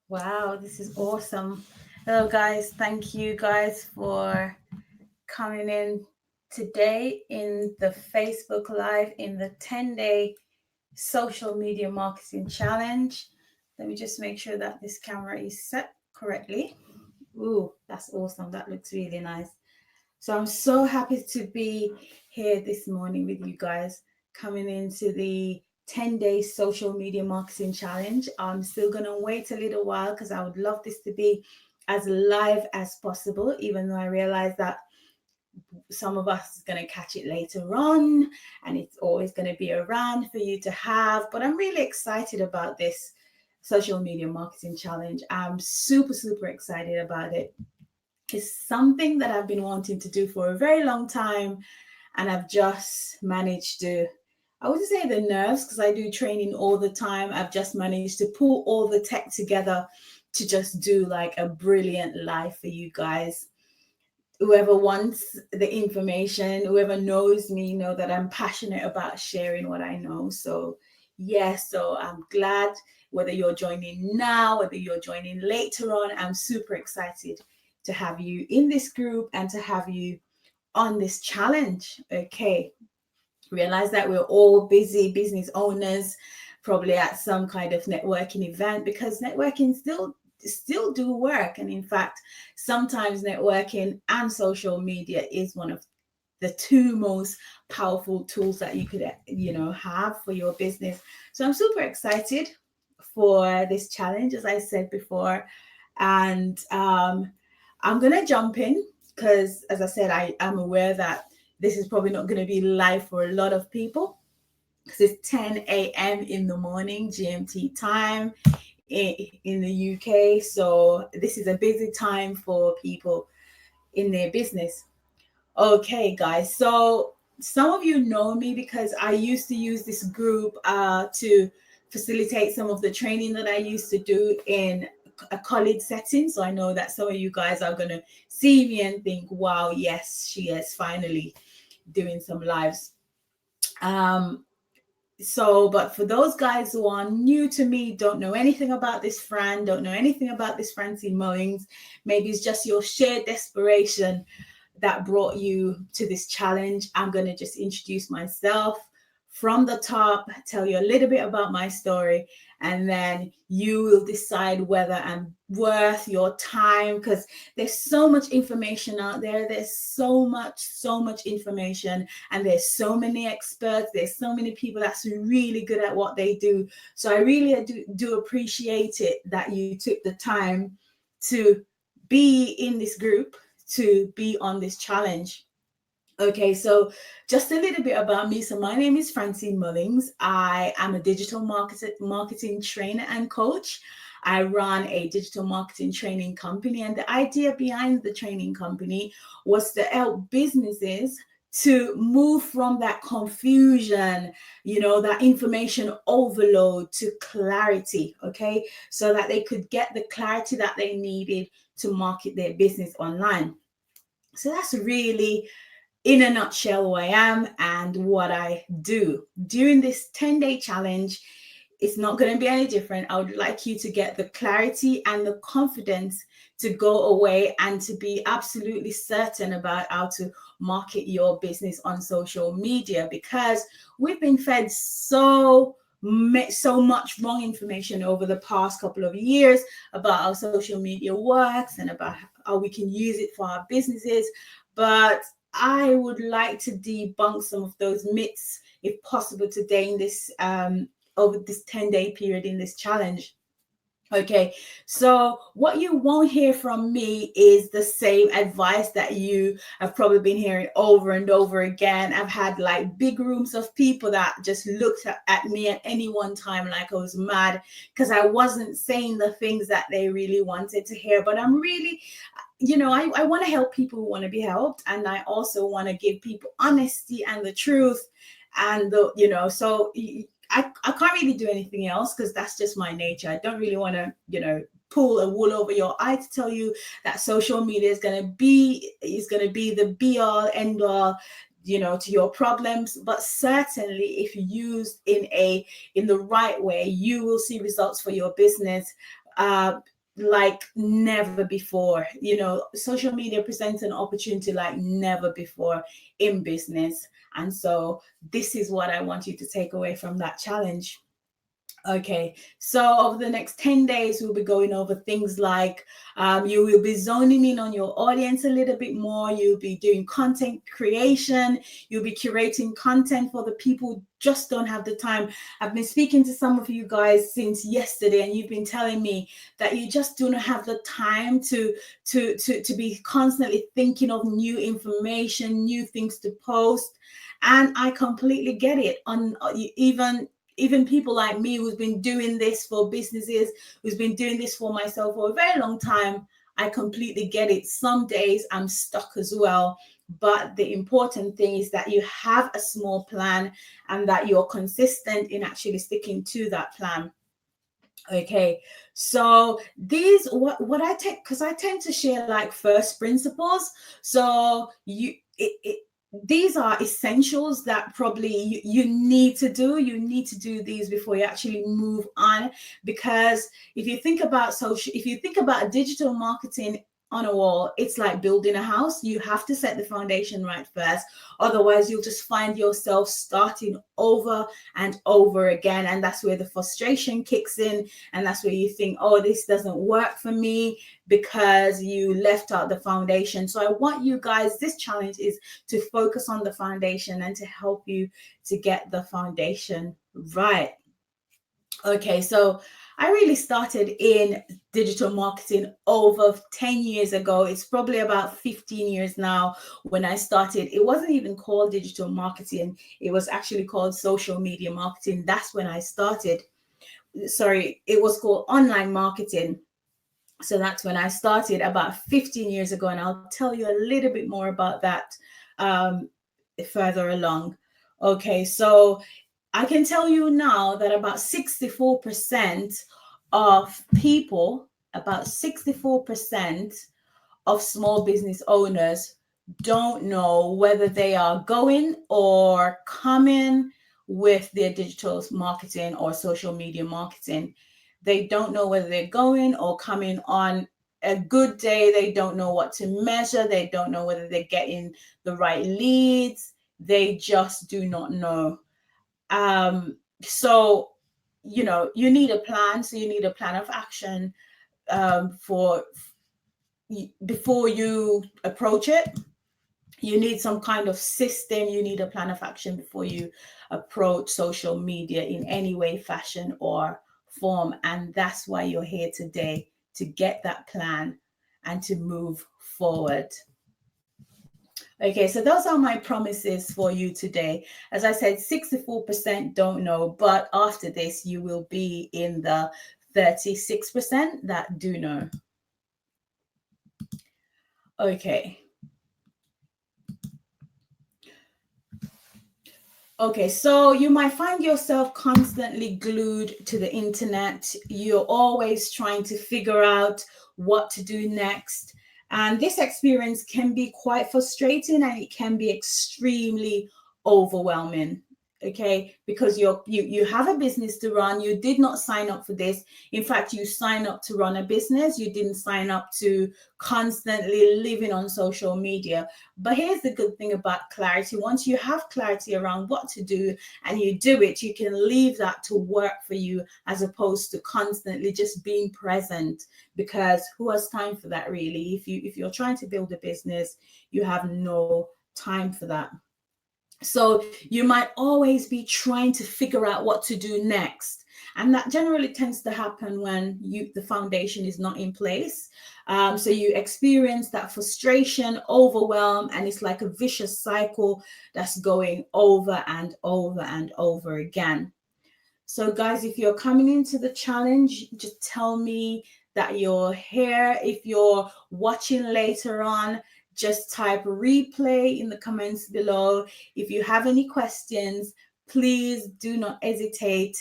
Wow, this is awesome. Hello, guys. Thank you, guys, for coming in today in the Facebook Live in the 10-day social media marketing challenge. Let me just make sure that this camera is set correctly. Ooh, that's awesome. That looks really nice. So I'm so happy to be here this morning with you guys coming into the 10-day social media marketing challenge. I'm still going to wait a little while because I would love this to be as live as possible, even though I realize that some of us is going to catch it later on and it's always going to be around for you to have. But I'm really excited about this social media marketing challenge. I'm super, super excited about it. It's something that I've been wanting to do for a very long time, and I've just managed to, I wouldn't say the nerves because I do training all the time. I've just managed to pull all the tech together to just do like a brilliant live for you guys. Whoever wants the information, whoever knows me, know that I'm passionate about sharing what I know. So yes, so I'm glad whether you're joining now, whether you're joining later on, I'm super excited to have you in this group and to have you on this challenge. Okay. Realize that we're all busy business owners, probably at some kind of networking event, because networking still do work. And in fact, sometimes networking and social media is one of the two most powerful tools that you could have for your business. So I'm super excited for this challenge, as I said before. And I'm gonna jump in because, as I said, I am aware that this is probably not going to be live for a lot of people because it's 10 a.m. in the morning GMT time in the UK. So this is a busy time for people in their business. Okay, guys. So some of you know me because I used to use this group to facilitate some of the training that I used to do in a college setting. So I know that some of you guys are going to see me and think, wow, yes, she is finally doing some lives. Um, but for those guys who are new to me, don't know anything about this Fran, don't know anything about this Francine Mullings, maybe it's just your sheer desperation that brought you to this challenge. I'm going to just introduce myself from the top, tell you a little bit about my story, and then you will decide whether I'm worth your time because there's so much information out there. There's so much information, and there's so many experts. There's so many people that's really good at what they do. So I really do appreciate it that you took the time to be in this group, to be on this challenge. Okay, so just a little bit about me. So my name is Francine Mullings. I am a digital marketing trainer and coach. I run a digital marketing training company, and the idea behind the training company was to help businesses to move from that confusion, that information overload to clarity, okay? So that they could get the clarity that they needed to market their business online. So that's really, in a nutshell, who I am and what I do. During this 10-day challenge, it's not going to be any different. I would like you to get the clarity and the confidence to go away and to be absolutely certain about how to market your business on social media, because we've been fed so much wrong information over the past couple of years about how social media works and about how we can use it for our businesses. But I would like to debunk some of those myths, if possible, today in this over this 10-day period in this challenge. Okay, so what you won't hear from me is the same advice that you have probably been hearing over and over again. I've had like big rooms of people that just looked at me at any one time like I was mad because I wasn't saying the things that they really wanted to hear. But I'm really, I want to help people who want to be helped, and I also want to give people honesty and the truth. And so I can't really do anything else because that's just my nature. I don't really want to, pull a wool over your eye to tell you that social media is going to be the be all end all, to your problems. But certainly if used in the right way, you will see results for your business. like never before. You know, social media presents an opportunity like never before in business. And so this is what I want you to take away from that challenge. Okay, so over the next 10 days, we'll be going over things like you will be zoning in on your audience a little bit more. You'll be doing content creation. You'll be curating content for the people who just don't have the time. I've been speaking to some of you guys since yesterday, and you've been telling me that you just do not have the time to be constantly thinking of new information, new things to post. And I completely get it. On even people like me who's been doing this for businesses, who's been doing this for myself for a very long time, I completely get it. Some days I'm stuck as well. But the important thing is that you have a small plan and that you're consistent in actually sticking to that plan. Okay, so these what I take, because I tend to share like first principles. So these are essentials that probably you need to do. You need to do these before you actually move on. Because if you think about digital marketing on a wall, it's like building a house. You have to set the foundation right first. Otherwise, you'll just find yourself starting over and over again. And that's where the frustration kicks in. And that's where you think, oh, this doesn't work for me, because you left out the foundation. So I want you guys, this challenge is to focus on the foundation and to help you to get the foundation right. Okay, so I really started in digital marketing over 10 years ago. It's probably about 15 years now when I started. It wasn't even called digital marketing. It was actually called social media marketing. That's when I started. Sorry, it was called online marketing. So that's when I started about 15 years ago. And I'll tell you a little bit more about that further along. Okay, so I can tell you now that about 64% of people, about 64% of small business owners don't know whether they are going or coming with their digital marketing or social media marketing. They don't know whether they're going or coming. On a good day, they don't know what to measure. They don't know whether they're getting the right leads. They just do not know. So, you know, you need a plan. So you need a plan of action before you approach it. You need some kind of system. You need a plan of action before you approach social media in any way, fashion, or form. And that's why you're here today, to get that plan and to move forward. Okay, so those are my promises for you today. As I said, 64% don't know, but after this, you will be in the 36% that do know. Okay. Okay, so you might find yourself constantly glued to the internet. You're always trying to figure out what to do next. And this experience can be quite frustrating, and it can be extremely overwhelming. Okay, because you have a business to run. You did not sign up for this. In fact, you signed up to run a business. You didn't sign up to constantly living on social media. But here's the good thing about clarity. Once you have clarity around what to do and you do it, you can leave that to work for you, as opposed to constantly just being present, because who has time for that really? If you're trying to build a business, you have no time for that. So you might always be trying to figure out what to do next. And that generally tends to happen when the foundation is not in place. So you experience that frustration, overwhelm, and it's like a vicious cycle that's going over and over and over again. So guys, if you're coming into the challenge, just tell me that you're here. If you're watching later on, just type replay in the comments below. If you have any questions, please do not hesitate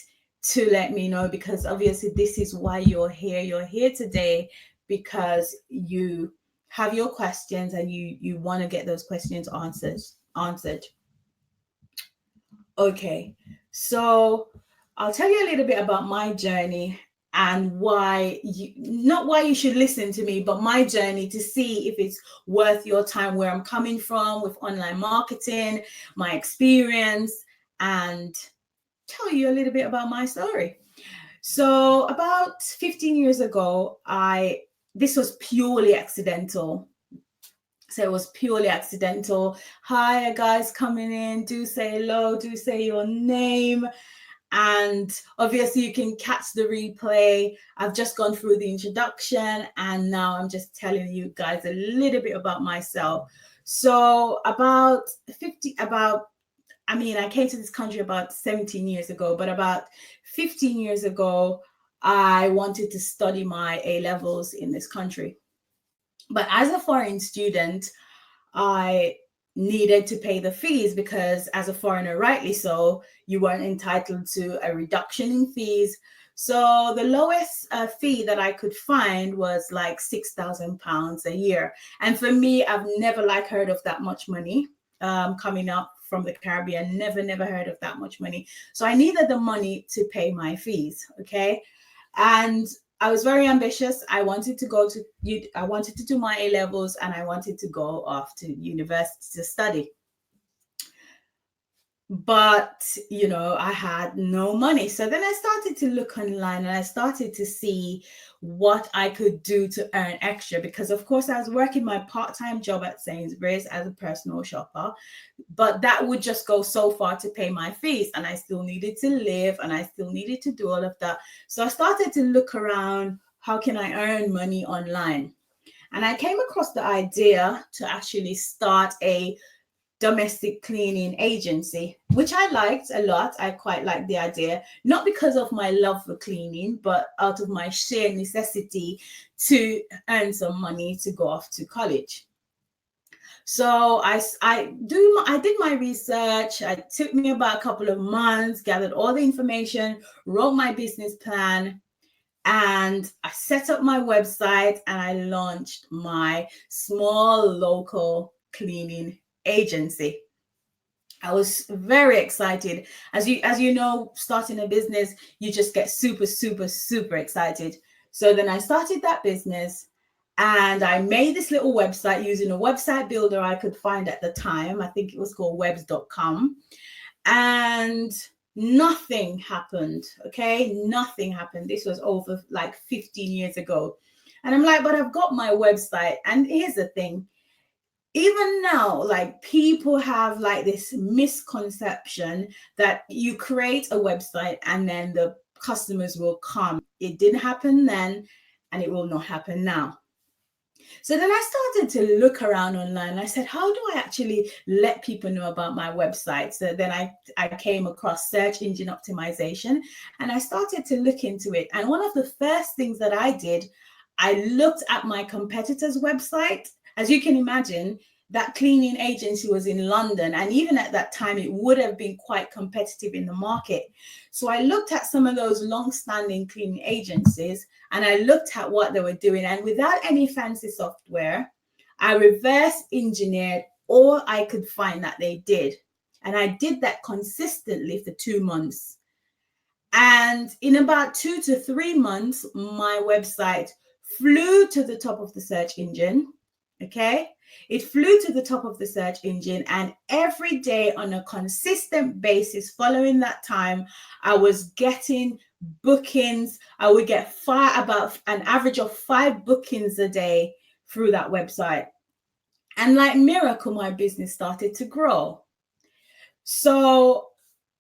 to let me know, because obviously this is why you're here. You're here today because you have your questions and you want to get those questions answered. Okay, so I'll tell you a little bit about my journey and not why you should listen to me, but my journey to see if it's worth your time, where I'm coming from with online marketing, my experience, and tell you a little bit about my story. So about 15 years ago, this was purely accidental. So it was purely accidental. Hi, guys coming in. Do say hello. Do say your name. And obviously you can catch the replay. I've just gone through the introduction, and now I'm just telling you guys a little bit about myself. So I came to this country about 17 years ago, but about 15 years ago, I wanted to study my A-levels in this country. But as a foreign student, I needed to pay the fees because as a foreigner, rightly so, you weren't entitled to a reduction in fees. So the lowest fee that I could find was like £6,000 a year. And for me, I've never heard of that much money coming up from the Caribbean. Never heard of that much money. So I needed the money to pay my fees. Okay. And I was very ambitious. I wanted to do my A-levels, and I wanted to go off to university to study. But, I had no money. So then I started to look online, and I started to see what I could do to earn extra, because of course I was working my part-time job at Sainsbury's as a personal shopper, but that would just go so far to pay my fees, and I still needed to live, and I still needed to do all of that. So I started to look around, how can I earn money online? And I came across the idea to actually start a domestic cleaning agency, which I liked a lot. I quite liked the idea, not because of my love for cleaning, but out of my sheer necessity to earn some money to go off to college. So I did my research. It took me about a couple of months, gathered all the information, wrote my business plan, and I set up my website, and I launched my small local cleaning agency. I was very excited. As you know, starting a business, you just get super, super, super excited. So then I started that business, and I made this little website using a website builder I could find at the time. I think it was called webs.com. And nothing happened. Okay. Nothing happened. This was over like 15 years ago. And I'm like, but I've got my website. And here's the thing. Even now, like, people have like this misconception that you create a website and then the customers will come. It didn't happen then, and it will not happen now. So then I started to look around online. I said, how do I actually let people know about my website? So then I came across search engine optimization, and I started to look into it. And one of the first things that I did, I looked at my competitor's website. As you can imagine, that cleaning agency was in London, and even at that time, it would have been quite competitive in the market. So I looked at some of those long-standing cleaning agencies, and I looked at what they were doing, and without any fancy software, I reverse engineered all I could find that they did. And I did that consistently for 2 months. And in about 2 to 3 months, my website flew to the top of the search engine. Okay. It flew to the top of the search engine, and every day on a consistent basis following that time, I was getting bookings. I would get about an average of 5 bookings a day through that website. And like miracle, my business started to grow. So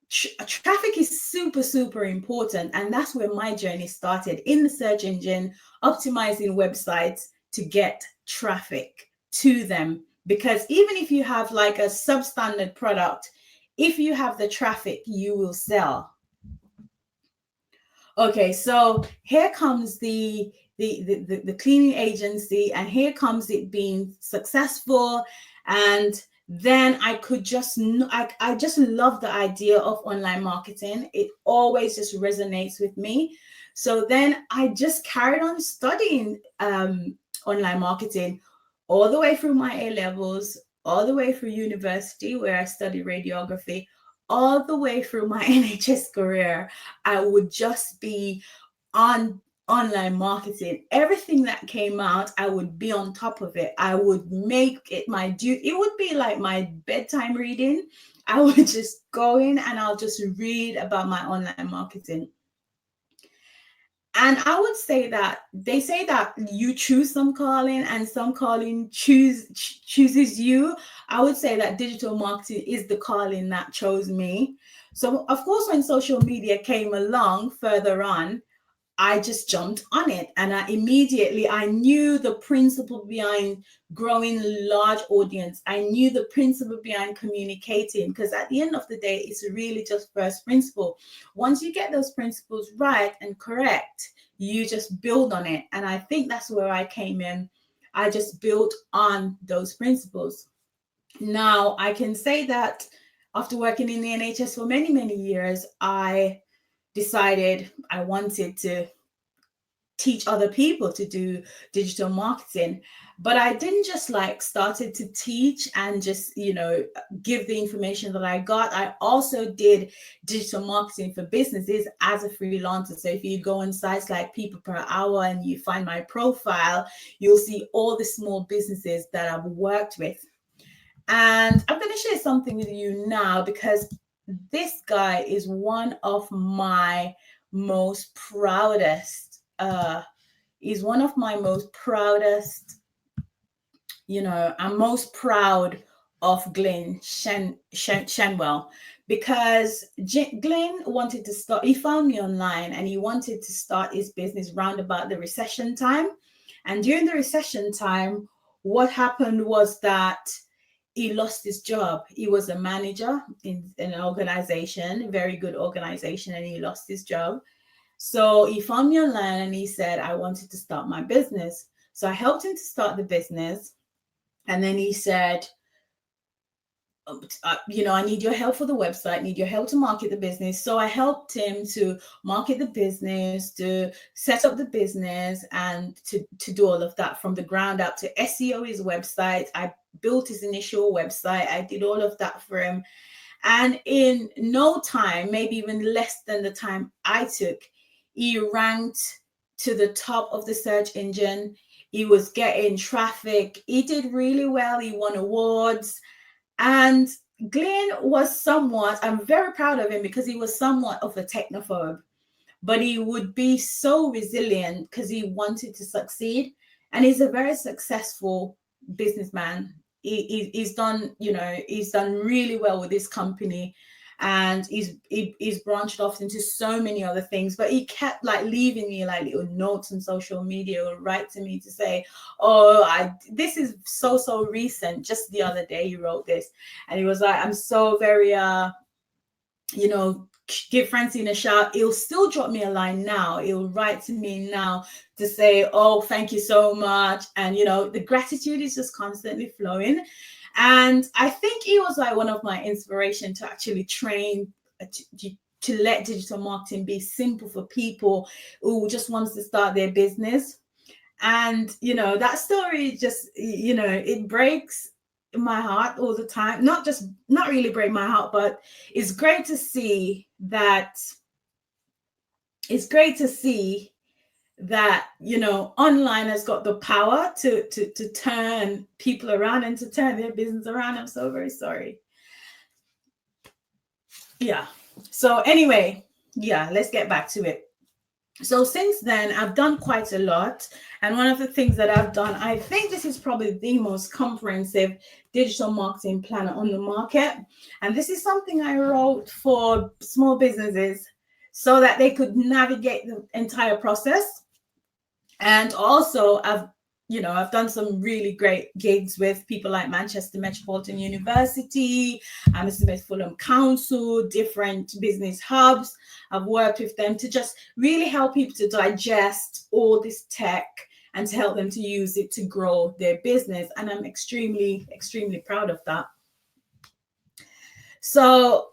traffic is super, super important. And that's where my journey started, in the search engine, optimizing websites to get traffic to them. Because even if you have like a substandard product, if you have the traffic, you will sell. Okay, so here comes the cleaning agency, and here comes it being successful. And then I could just, I just love the idea of online marketing. It always just resonates with me. So then I just carried on studying online marketing all the way through my A-levels, all the way through university where I studied radiography, all the way through my NHS career. I would just be on online marketing. Everything that came out, I would be on top of it. I would make it my duty. It would be like my bedtime reading. I would just go in and I'll just read about my online marketing. And I would say that they say that you choose some calling and some calling chooses you. I would say that digital marketing is the calling that chose me. So of course, when social media came along further on, I just jumped on it, and I knew the principle behind growing large audience. I knew the principle behind communicating, because at the end of the day, it's really just first principle. Once you get those principles right and correct, you just build on it. And I think that's where I came in. I just built on those principles. Now, I can say that after working in the NHS for many, many years, I decided I wanted to teach other people to do digital marketing. But I didn't just like started to teach and just, give the information that I got. I also did digital marketing for businesses as a freelancer. So if you go on sites like People Per Hour and you find my profile, you'll see all the small businesses that I've worked with. And I'm going to share something with you now, because this guy is one of my most proudest. He's one of my most proudest. I'm most proud of Glenn Shenwell, because Glenn wanted to start. He found me online and he wanted to start his business round about the recession time. And during the recession time, what happened was that he lost his job. He was a manager in an organization, a very good organization, and he lost his job. So he found me online and he said, I wanted to start my business. So I helped him to start the business. And then he said, I need your help for the website, need your help to market the business. So I helped him to market the business, to set up the business, and to do all of that from the ground up, to SEO his website. I built his initial website. I did all of that for him. And in no time, maybe even less than the time I took, he ranked to the top of the search engine. He was getting traffic. He did really well. He won awards. And Glenn was somewhat, I'm very proud of him, because he was somewhat of a technophobe, but he would be so resilient because he wanted to succeed. And he's a very successful businessman. He's done, he's done really well with this company, and he's branched off into so many other things. But he kept like leaving me like little notes on social media, or write to me to say, this is so recent. Just the other day he wrote this, and he was like, I'm so very give Francine a shout. He'll still drop me a line now. He'll write to me now to say, oh, thank you so much. And the gratitude is just constantly flowing. And I think he was like one of my inspiration to actually train to let digital marketing be simple for people who just wants to start their business. And that story just it breaks my heart all the time. Not really break my heart, but it's great to see that online has got the power to turn people around and to turn their business around. I'm so very sorry. Yeah. So anyway, let's get back to it. So since then, I've done quite a lot. And one of the things that I've done, I think this is probably the most comprehensive digital marketing planner on the market. And this is something I wrote for small businesses so that they could navigate the entire process. And also I've done some really great gigs with people like Manchester Metropolitan University, Hammersmith Fulham Council, different business hubs. I've worked with them to just really help people to digest all this tech and to help them to use it to grow their business. And I'm extremely, extremely proud of that. So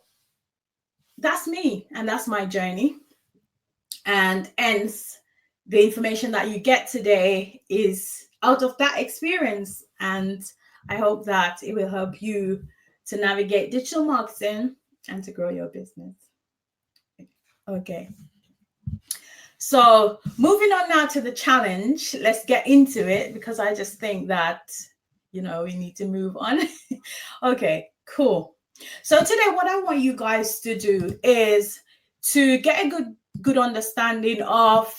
that's me, and that's my journey. And hence, the information that you get today is out of that experience. And I hope that it will help you to navigate digital marketing and to grow your business. Okay. So moving on now to the challenge, let's get into it because I just think that, we need to move on. Okay, cool. So today what I want you guys to do is to get a good understanding of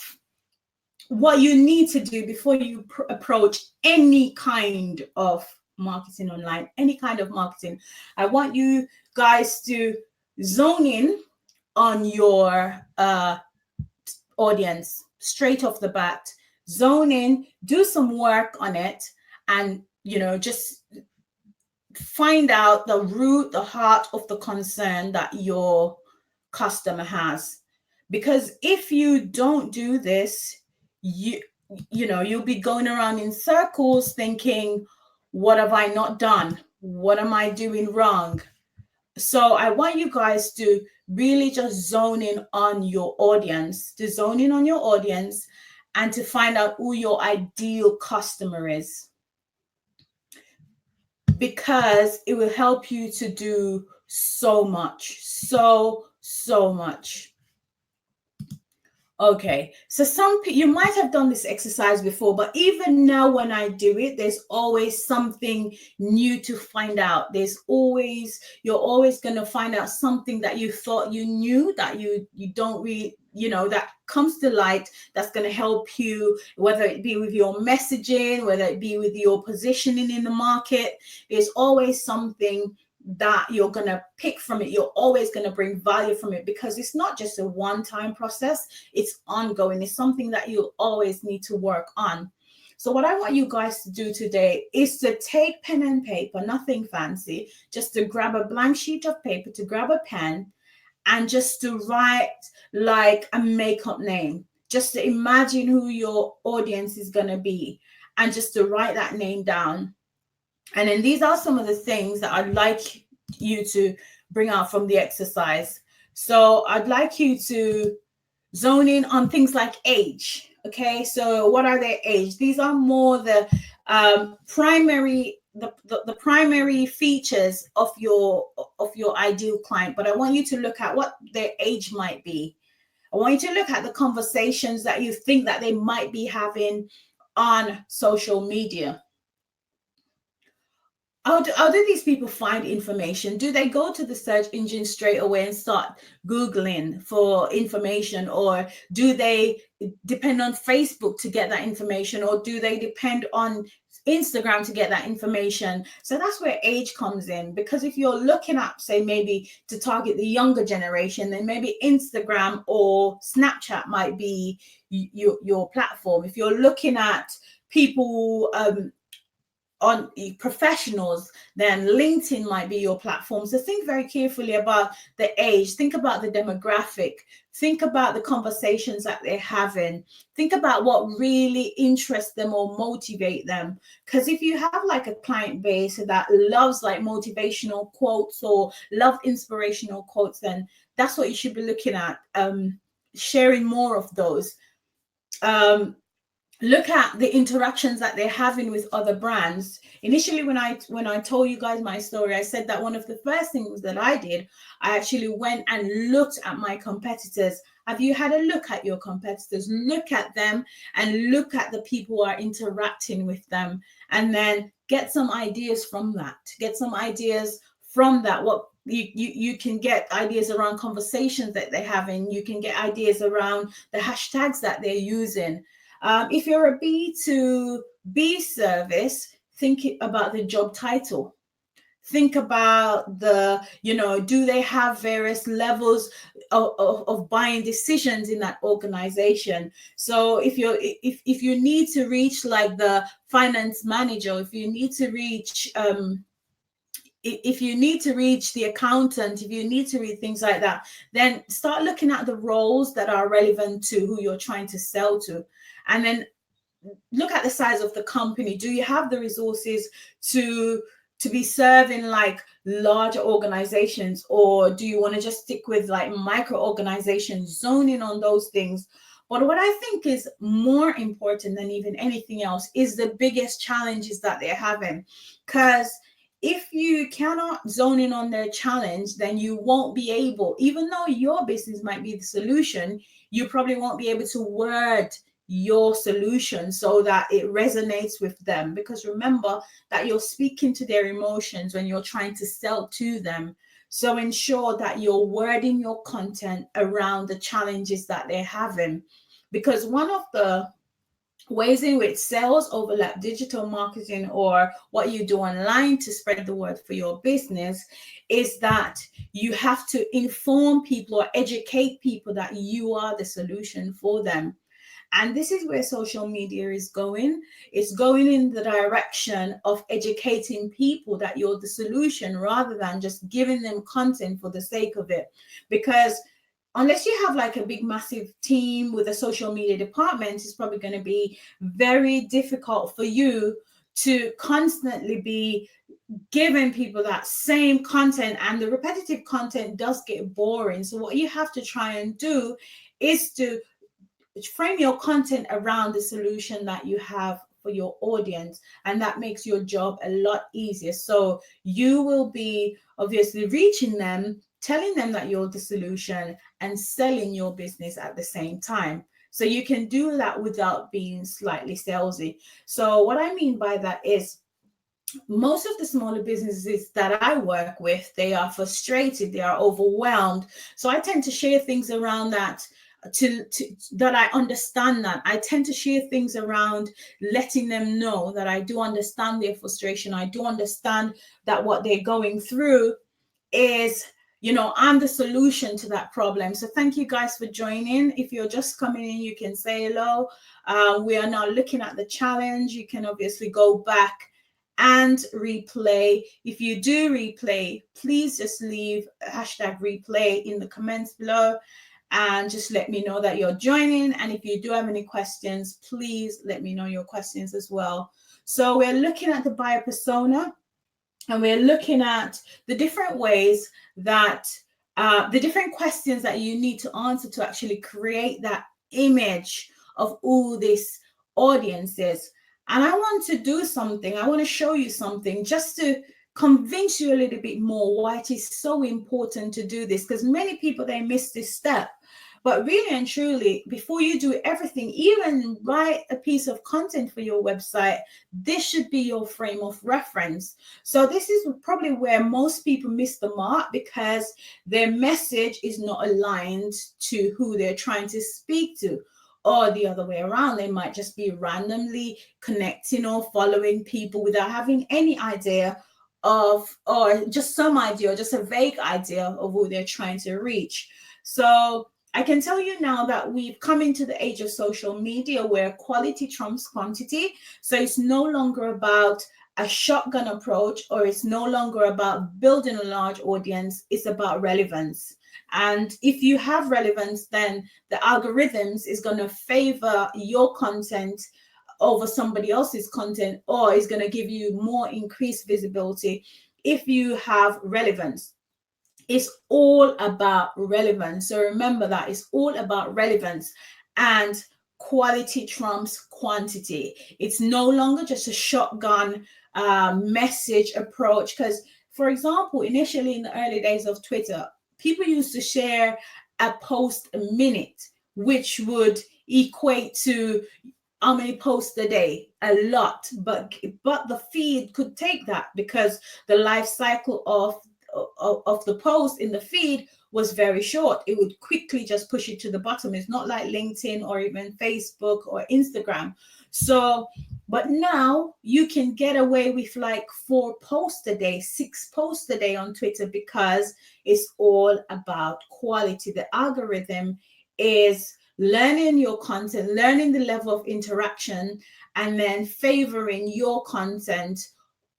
what you need to do before you approach any kind of marketing online, any kind of marketing. I want you guys to zone in on your audience straight off the bat. Zone in, do some work on it, and just find out the root, the heart of the concern that your customer has. Because if you don't do this, you'll be going around in circles thinking, what have I not done? What am I doing wrong? So I want you guys to really just zone in on your audience, and to find out who your ideal customer is, because it will help you to do so much, so much. Okay, so you might have done this exercise before, but even now when I do it, there's always something new to find out. You're always going to find out something that you thought you knew that you don't really, that comes to light, that's going to help you, whether it be with your messaging, whether it be with your positioning in the market. There's always something that you're going to pick from it. You're always going to bring value from it, because it's not just a one-time process, it's ongoing. It's something that you'll always need to work on. So what I want you guys to do today is to take pen and paper, nothing fancy, just to grab a blank sheet of paper, to grab a pen, and just to write like a makeup name, just to imagine who your audience is going to be, and just to write that name down. And then these are some of the things that I'd like you to bring out from the exercise. So I'd like you to zone in on things like age. Okay, so what are their age? These are more the primary features of your ideal client. But I want you to look at what their age might be. I want you to look at the conversations that you think that they might be having on social media. How do these people find information? Do they go to the search engine straight away and start Googling for information? Or do they depend on Facebook to get that information? Or do they depend on Instagram to get that information? So that's where age comes in. Because if you're looking at, say, maybe to target the younger generation, then maybe Instagram or Snapchat might be your platform. If you're looking at people on professionals, then LinkedIn might be your platform. So think very carefully about the age, think about the demographic, think about the conversations that they're having, think about what really interests them or motivate them. Because if you have like a client base that loves like motivational quotes or love inspirational quotes, then that's what you should be looking at, sharing more of those. Look at the interactions that they're having with other brands. Initially, when I told you guys my story, I said that one of the first things that I did, I actually went and looked at my competitors. Have you had a look at your competitors? Look at them and look at the people who are interacting with them, and then get some ideas from that. What you can get ideas around conversations that they're having. You can get ideas around the hashtags that they're using. If you're a B2B service, think about the job title. Think about do they have various levels of buying decisions in that organization? So if you need to reach like the finance manager, if you need to reach the accountant, if you need to read things like that, then start looking at the roles that are relevant to who you're trying to sell to. And then look at the size of the company. Do you have the resources to be serving like larger organizations, or do you want to just stick with like micro organizations? Zone in on those things. But what I think is more important than even anything else is the biggest challenges that they're having. Because if you cannot zone in on their challenge, then you won't be able, even though your business might be the solution, you probably won't be able to word your solution so that it resonates with them, because remember that you're speaking to their emotions when you're trying to sell to them. So ensure that you're wording your content around the challenges that they're having, because one of the ways in which sales overlap digital marketing or what you do online to spread the word for your business is that you have to inform people or educate people that you are the solution for them. And this is where social media is going. It's going in the direction of educating people that you're the solution rather than just giving them content for the sake of it. Because unless you have like a big massive team with a social media department, it's probably going to be very difficult for you to constantly be giving people that same content, and the repetitive content does get boring. So what you have to try and do is to frame your content around the solution that you have for your audience, and that makes your job a lot easier. So you will be obviously reaching them, telling them that you're the solution, and selling your business at the same time. So you can do that without being slightly salesy. So what I mean by that is most of the smaller businesses that I work with, they are frustrated, they are overwhelmed. So I tend to share things around that to that I understand that. I tend to share things around letting them know that I do understand their frustration. I do understand that what they're going through is, you know, I'm the solution to that problem. So thank you guys for joining. If you're just coming in, you can say hello. We are now looking at the challenge. You can obviously go back and replay. If you do replay, please just leave hashtag replay in the comments below and just let me know that you're joining. And if you do have any questions, please let me know your questions as well. So we're looking at the buyer persona, and we're looking at the different ways that the different questions that you need to answer to actually create that image of all these audiences. And I want to do something, I want to show you something just to convince you a little bit more why it is so important to do this, because many people, they miss this step. But really and truly, before you do everything, even write a piece of content for your website, this should be your frame of reference. So this is probably where most people miss the mark, because their message is not aligned to who they're trying to speak to. Or the other way around, they might just be randomly connecting or following people without having any idea of, or just some idea, or just a vague idea of who they're trying to reach. So I can tell you now that we've come into the age of social media where quality trumps quantity. So it's no longer about a shotgun approach, or it's no longer about building a large audience. It's about relevance. And if you have relevance, then the algorithms is going to favor your content over somebody else's content, or is going to give you more increased visibility if you have relevance. It's all about relevance. So remember that it's all about relevance, and quality trumps quantity. It's no longer just a shotgun message approach. Because, for example, initially in the early days of Twitter, people used to share a post a minute, which would equate to how many posts a day? A lot. But the feed could take that, because the life cycle of the post in the feed was very short. It would quickly just push it to the bottom. It's not like LinkedIn or even Facebook or Instagram. So, but now you can get away with like 4 posts a day, 6 posts a day on Twitter, because it's all about quality. The algorithm is learning your content, learning the level of interaction, and then favoring your content.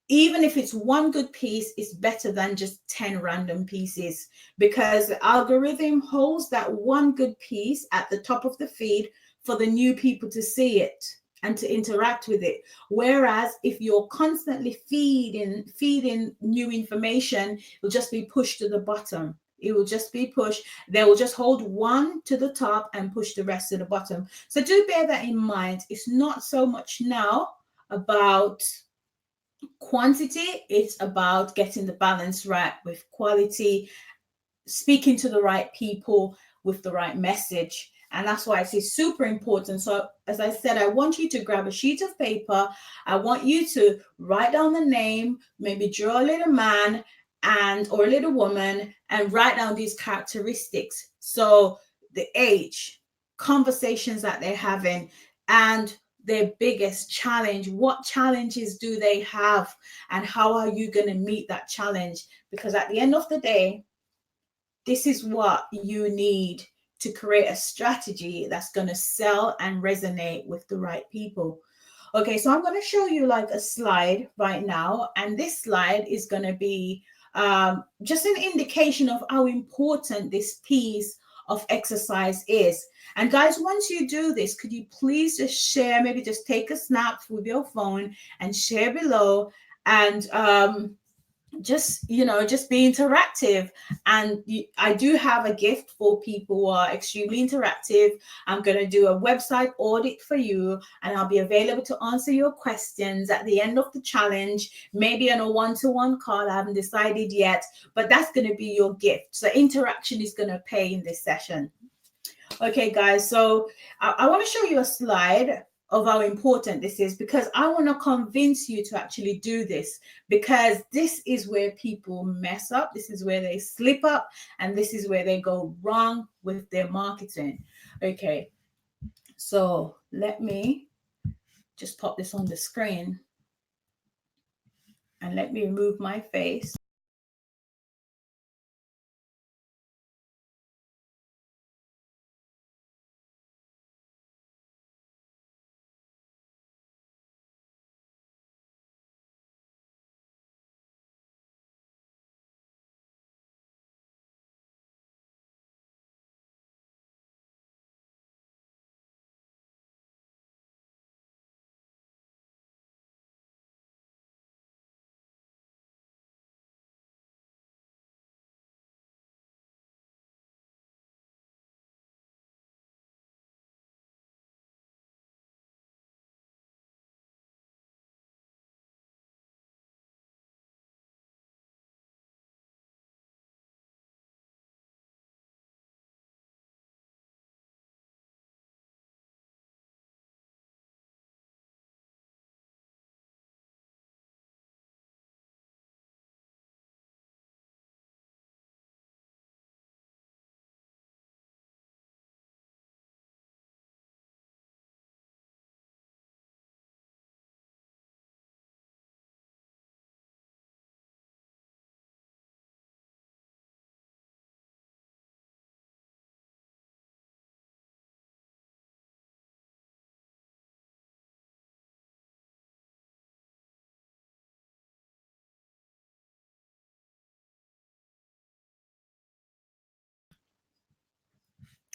Even if it's one good piece, it's better than just 10 random pieces, because the algorithm holds that one good piece at the top of the feed for the new people to see it and to interact with it. Whereas if you're constantly feeding new information, it'll just be pushed to the bottom. It will just be pushed. They will just hold one to the top and push the rest to the bottom. So do bear that in mind. It's not so much now about quantity, it's about getting the balance right with quality, speaking to the right people with the right message. And that's why it's super important. So, as I said, I want you to grab a sheet of paper. I want you to write down the name, maybe draw a little man and or a little woman, and write down these characteristics. So, the age, conversations that they're having, and their biggest challenge. What challenges do they have, and how are you going to meet that challenge? Because at the end of the day, this is what you need to create a strategy that's going to sell and resonate with the right people. Okay, so I'm going to show you like a slide right now, and this slide is going to be just an indication of how important this piece of exercise is. And guys, once you do this, could you please just share, maybe just take a snap with your phone and share below, and just just be interactive. And I do have a gift for people who are extremely interactive. I'm going to do a website audit for you, and I'll be available to answer your questions at the end of the challenge, maybe on a one-to-one call. I haven't decided yet, but that's going to be your gift. So interaction is going to pay in this session. Okay, guys, so I want to show you a slide of how important this is, because I want to convince you to actually do this, because this is where people mess up. This is where they slip up, and this is where they go wrong with their marketing. Okay, so let me just pop this on the screen, and let me remove my face.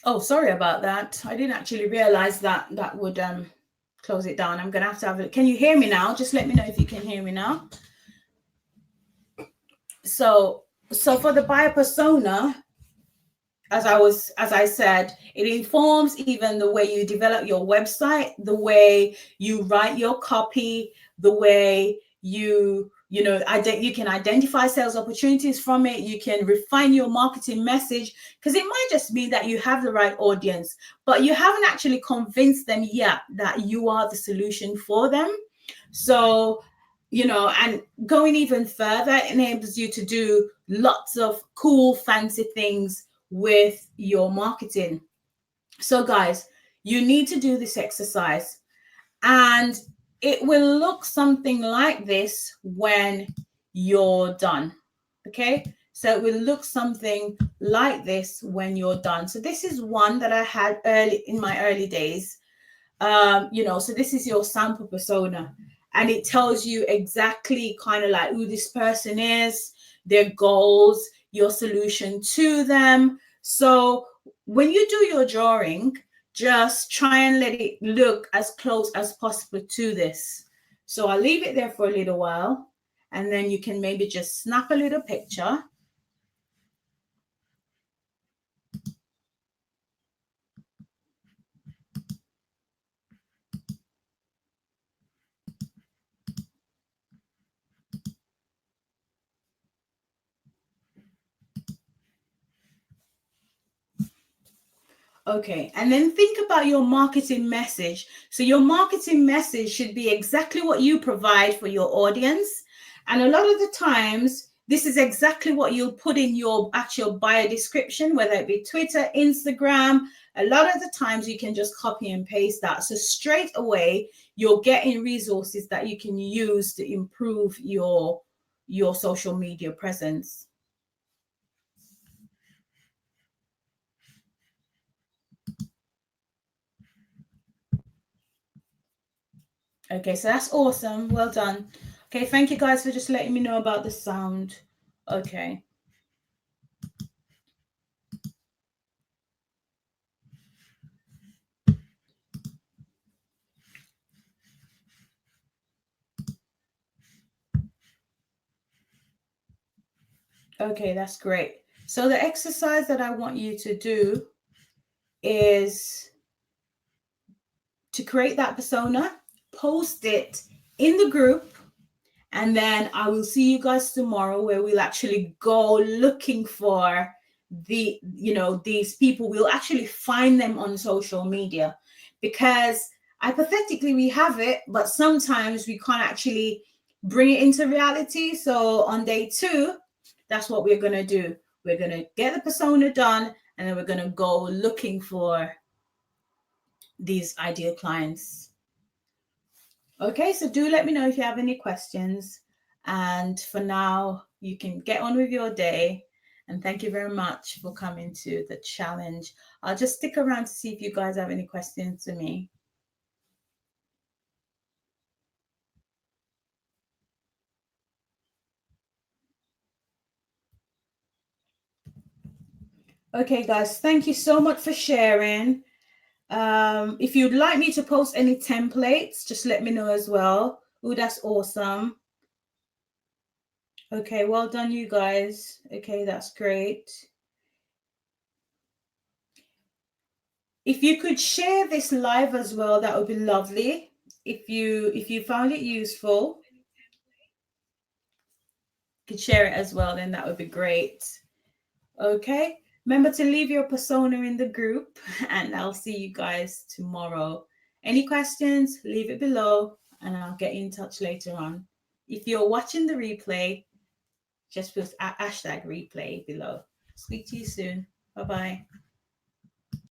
Oh, sorry about that. I didn't actually realize that that would close it down. I'm gonna have it. Can you hear me now? Just let me know if you can hear me now. So for the buyer persona, as I said, it informs even the way you develop your website, the way you write your copy, the way you can identify sales opportunities from it. You can refine your marketing message, because it might just be that you have the right audience, but you haven't actually convinced them yet that you are the solution for them. So and going even further enables you to do lots of cool, fancy things with your marketing. So, guys, you need to do this exercise, and it will look something like this when you're done. Okay, so it will look something like this when you're done. So this is one that I had early in my early days. So this is your sample persona, and it tells you exactly kind of like who this person is, their goals, your solution to them. So when you do your drawing, just try and let it look as close as possible to this. So I'll leave it there for a little while, and then you can maybe just snap a little picture. Okay, and then think about your marketing message. So your marketing message should be exactly what you provide for your audience. And a lot of the times, this is exactly what you'll put in your actual bio description, whether it be Twitter, Instagram. A lot of the times you can just copy and paste that. So straight away, you're getting resources that you can use to improve your social media presence. Okay, so that's awesome. Well done. Okay, thank you guys for just letting me know about the sound. Okay. Okay, that's great. So the exercise that I want you to do is to create that persona, post it in the group, and then I will see you guys tomorrow where we'll actually go looking for these people. We'll actually find them on social media, because hypothetically we have it, but sometimes we can't actually bring it into reality. So on day 2, that's what we're going to do. We're going to get the persona done, and then we're going to go looking for these ideal clients. Okay, so do let me know if you have any questions. And for now, you can get on with your day. And thank you very much for coming to the challenge. I'll just stick around to see if you guys have any questions to me. Okay, guys, thank you so much for sharing. If you'd like me to post any templates, just let me know as well. Oh, that's awesome. Okay, well done, you guys. Okay, that's great. If you could share this live as well, that would be lovely. If you found it useful, you could share it as well, then that would be great. Okay, remember to leave your persona in the group, and I'll see you guys tomorrow. Any questions, leave it below and I'll get in touch later on. If you're watching the replay, just put #replay below. Speak to you soon. Bye-bye.